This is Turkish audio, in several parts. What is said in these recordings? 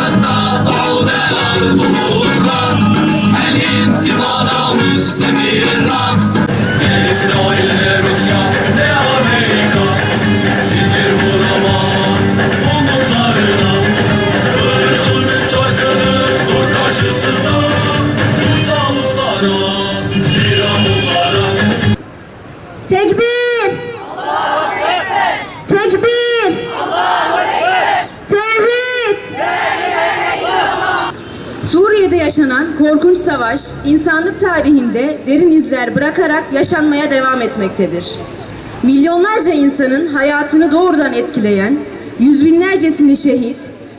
حتى تعود الأرض الانتفاضة مستمرة إسرائيل لروسيا لأمريكا zincir vuramaz umutlarına Kır zulmün çaykını dur karşısında Bu tağutlara firavunlara Tekbir! Allahu Ekber! Tekbir! Allahu Ekber! Tevhid! Suriye'de yaşanan korkunç savaş, insanlık tarihinde derin izler bırakarak yaşanmaya devam etmektedir. Milyonlarca insanın hayatını doğrudan etkileyen, yüz binlercesini şehit,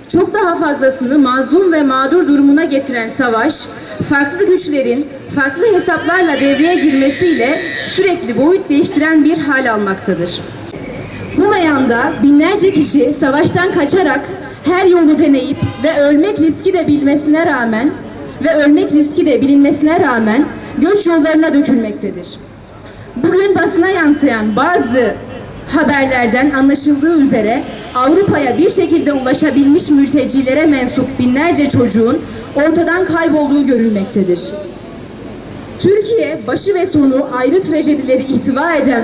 çok daha fazlasını mazlum ve mağdur durumuna getiren savaş, farklı güçlerin farklı hesaplarla devreye girmesiyle sürekli boyut değiştiren bir hal almaktadır. Bu meyanda binlerce kişi savaştan kaçarak her yolu deneyip ve ölmek riski de bilinmesine rağmen göç yollarına dökülmektedir. Bugün basına yansıyan bazı haberlerden anlaşıldığı üzere Avrupa'ya bir şekilde ulaşabilmiş mültecilere mensup binlerce çocuğun ortadan kaybolduğu görülmektedir. Türkiye, başı ve sonu ayrı trajedileri ihtiva eden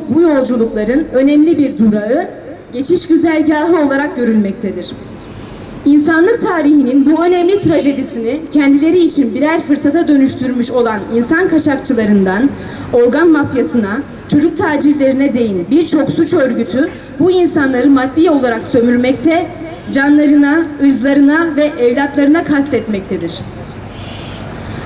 bu yolculukların önemli bir durağı, geçiş güzergahı olarak görülmektedir. İnsanlık tarihinin bu önemli trajedisini kendileri için birer fırsata dönüştürmüş olan insan kaçakçılarından organ mafyasına, çocuk tacirlerine değin birçok suç örgütü bu insanları maddi olarak sömürmekte, canlarına, ırzlarına ve evlatlarına kastetmektedir.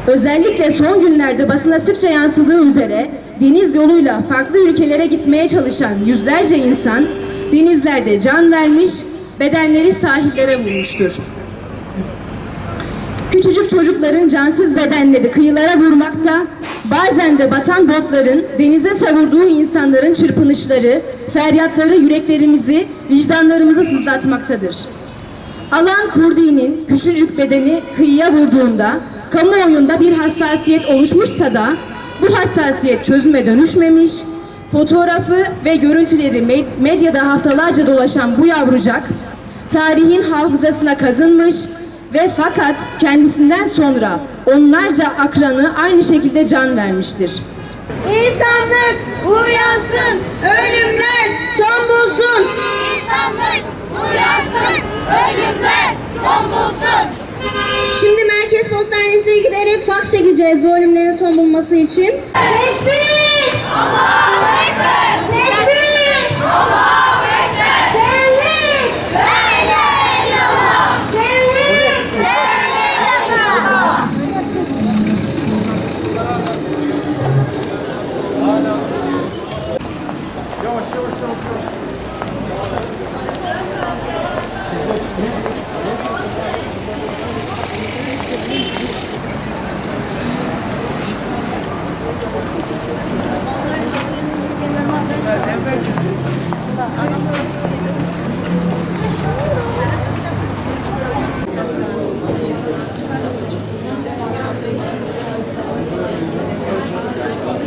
Özellikle son günlerde basına sıkça yansıdığı üzere deniz yoluyla farklı ülkelere gitmeye çalışan yüzlerce insan denizlerde can vermiş, bedenleri sahillere vurmuştur. Küçücük çocukların cansız bedenleri kıyılara vurmakta, bazen de batan botların denize savurduğu insanların çırpınışları, feryatları yüreklerimizi, vicdanlarımızı sızlatmaktadır. Alan Kurdi'nin küçücük bedeni kıyıya vurduğunda kamuoyunda bir hassasiyet oluşmuşsa da bu hassasiyet çözüme dönüşmemiş, fotoğrafı ve görüntüleri medyada haftalarca dolaşan bu yavrucak tarihin hafızasına kazınmış ve fakat kendisinden sonra onlarca akranı aynı şekilde can vermiştir. İnsanlık uyansın, ölümler son bulsun. İnsanlık uyansın, ölümler son bulsun. Şimdi Merkez Postanesi'ne giderek faks çekeceğiz bu ölümlerin son bulması için. Tekbir! Allahu Ekber! Tekbir! Allahu Ekber! Tevhid! La ilahe illallah! Tevhid! La ilahe illallah! Yavaş yavaş yavaş yavaş.